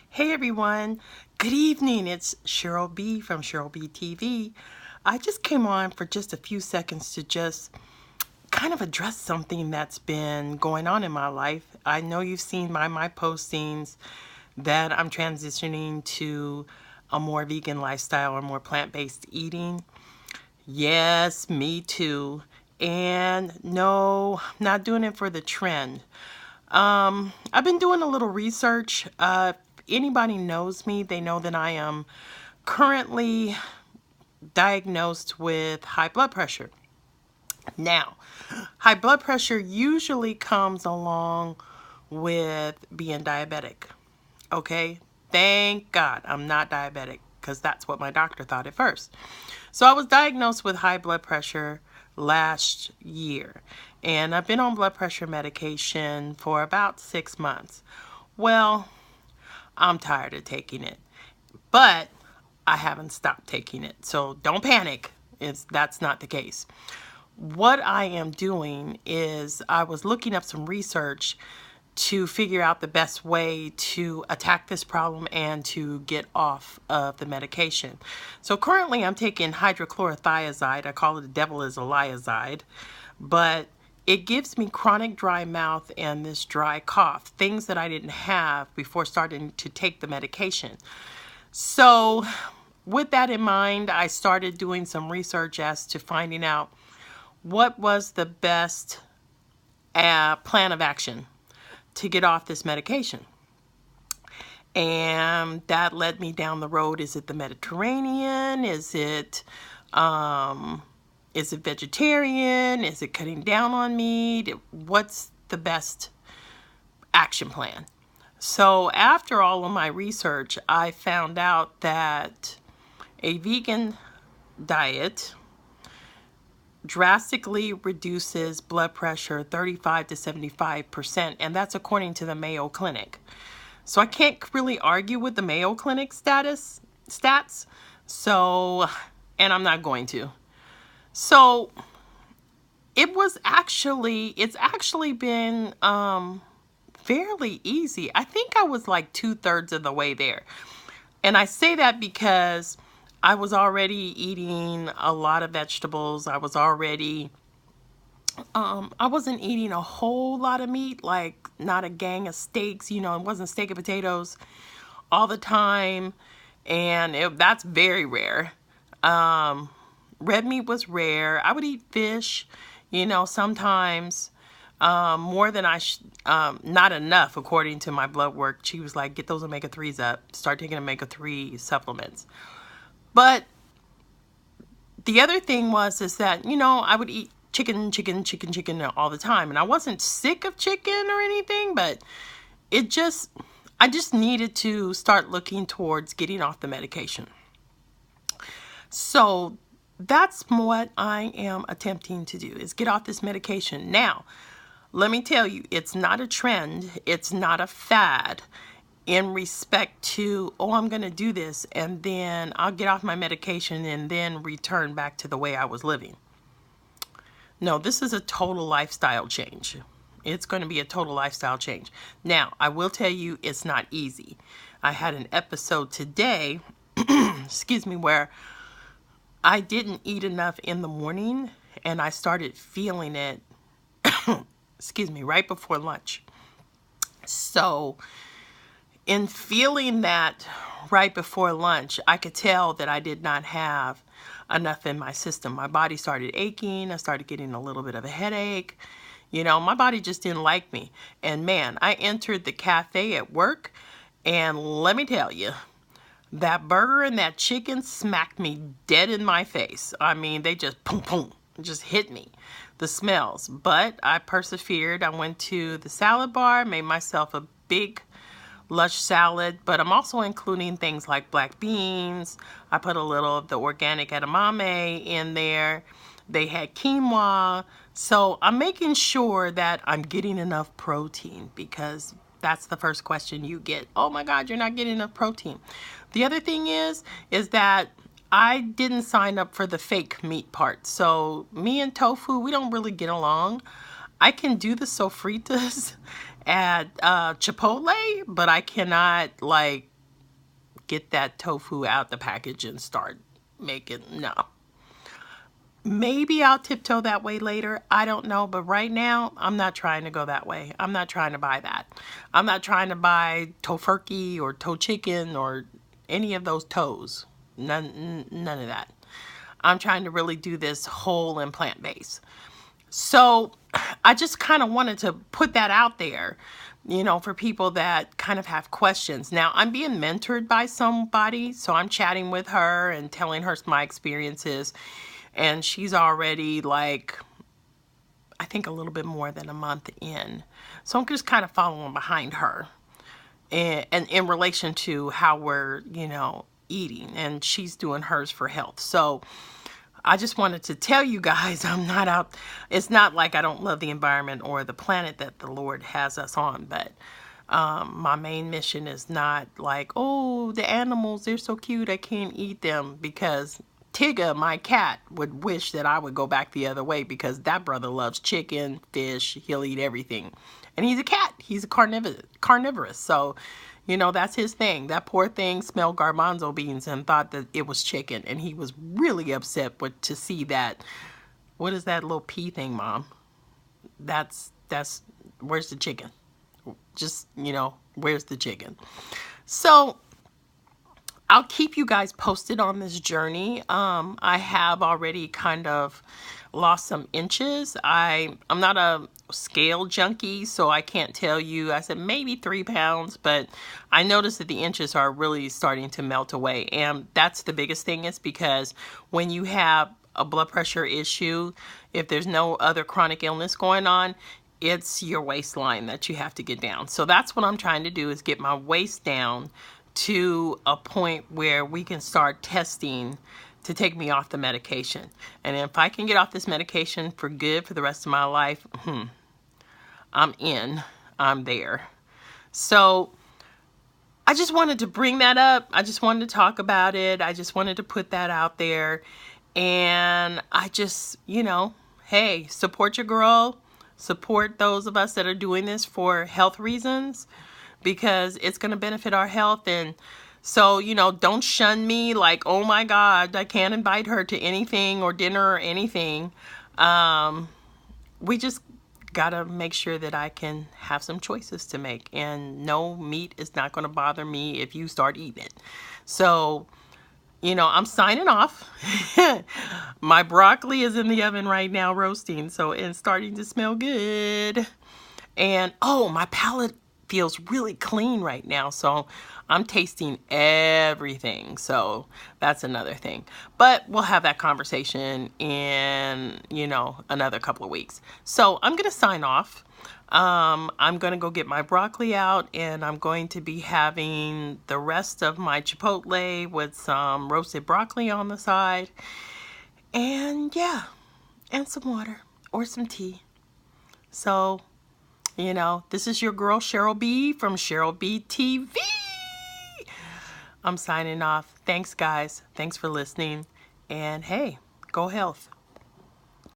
Hey everyone, good evening. It's Cheryl B from Cheryl B TV. I just came on for just a few seconds to just kind of address something that's been going on in my life. I know you've seen my postings that I'm transitioning to a more vegan lifestyle or more plant-based eating. Yes, me too. And no, not doing it for the trend. I've been doing a little research. If anybody knows me, they know that I am currently diagnosed with high blood pressure. Now, high blood pressure usually comes along with being diabetic. Okay? Thank God I'm not diabetic because that's what my doctor thought at first. So I was diagnosed with high blood pressure last year, and I've been on blood pressure medication for about 6 months. Well, I'm tired of taking it, but I haven't stopped taking it. So don't panic. That's not the case. What I am doing is I was looking up some research to figure out the best way to attack this problem and to get off of the medication. So currently I'm taking hydrochlorothiazide. I call it the devil is a liazide, but it gives me chronic dry mouth and this dry cough, things that I didn't have before starting to take the medication. So with that in mind, I started doing some research as to finding out what was the best plan of action to get off this medication. And that led me down the road. Is it the Mediterranean? Is it vegetarian? Is it cutting down on meat? What's the best action plan? So after all of my research, I found out that a vegan diet drastically reduces blood pressure 35 to 75%, and that's according to the Mayo Clinic. So I can't really argue with the Mayo Clinic stats. So, and I'm not going to. So it's actually been fairly easy. I think I was like 2/3 of the way there. And I say that because I was already eating a lot of vegetables. I wasn't eating a whole lot of meat, like not a gang of steaks, it wasn't steak and potatoes all the time. And that's very rare. Red meat was rare. I would eat fish, sometimes more than not enough according to my blood work. She was like, get those omega-3s up, start taking omega-3 supplements. But the other thing is that, I would eat chicken all the time. And I wasn't sick of chicken or anything, but I just needed to start looking towards getting off the medication. So that's what I am attempting to do, is get off this medication. Now, let me tell you, it's not a trend. It's not a fad in respect to, I'm going to do this and then I'll get off my medication and then return back to the way I was living. No, this is a total lifestyle change. It's going to be a total lifestyle change. Now, I will tell you, it's not easy. I had an episode today, excuse me, where I didn't eat enough in the morning and I started feeling it, excuse me, right before lunch. So in feeling that right before lunch, I could tell that I did not have enough in my system. My body started aching. I started getting a little bit of a headache. My body just didn't like me. And man, I entered the cafe at work, and let me tell you, that burger and that chicken smacked me dead in my face. I mean, they just boom, boom, just hit me, the smells. But I persevered. I went to the salad bar, made myself a big lush salad, but I'm also including things like black beans. I put a little of the organic edamame in there. They had quinoa. So I'm making sure that I'm getting enough protein, because that's the first question you get. Oh my God, you're not getting enough protein. The other thing is that I didn't sign up for the fake meat part. So me and tofu, we don't really get along. I can do the sofritas at Chipotle, but I cannot get that tofu out the package and start making, no. Maybe I'll tiptoe that way later. I don't know. But right now, I'm not trying to go that way. I'm not trying to buy that. I'm not trying to buy tofurkey or toe chicken or any of those toes. None of that. I'm trying to really do this whole and plant-based. So I just kind of wanted to put that out there, you know, for people that kind of have questions. Now, I'm being mentored by somebody, so I'm chatting with her and telling her my experiences. And she's already like, I think a little bit more than a month in. So I'm just kind of following behind her. And in relation to how we're, you know, eating. And she's doing hers for health. So I just wanted to tell you guys, I'm not out. It's not like I don't love the environment or the planet that the Lord has us on. But my main mission is not like, oh, the animals, they're so cute, I can't eat them. Because Tigger, my cat, would wish that I would go back the other way, because that brother loves chicken, fish, he'll eat everything. And he's a cat. He's a carnivorous. So, you know, that's his thing. That poor thing smelled garbanzo beans and thought that it was chicken. And he was really upset to see that. What is that little pea thing, Mom? That's, where's the chicken? Just, you know, where's the chicken? So I'll keep you guys posted on this journey. I have already kind of lost some inches. I'm not a scale junkie, so I can't tell you. I said maybe 3 pounds, but I noticed that the inches are really starting to melt away. And that's the biggest thing, is because when you have a blood pressure issue, if there's no other chronic illness going on, it's your waistline that you have to get down. So that's what I'm trying to do, is get my waist down to a point where we can start testing to take me off the medication. And if I can get off this medication for good for the rest of my life, I'm there. So I just wanted to bring that up. I just wanted to talk about it. I just wanted to put that out there. And I just, you know, hey, support your girl. Support those of us that are doing this for health reasons, because it's going to benefit our health. And so, you know, don't shun me like, oh my God, I can't invite her to anything or dinner or anything. We just got to make sure that I can have some choices to make. And no, meat is not going to bother me if you start eating it. So, you know, I'm signing off. My broccoli is in the oven right now roasting, so it's starting to smell good. And, oh, my palate feels really clean right now, so I'm tasting everything. So that's another thing. But we'll have that conversation in, you know, another couple of weeks. So I'm going to sign off. I'm going to go get my broccoli out, and I'm going to be having the rest of my chipotle with some roasted broccoli on the side. And yeah, and some water or some tea. So, you know, this is your girl Cheryl B from Cheryl B TV. I'm signing off. Thanks, guys. Thanks for listening. And hey, go health.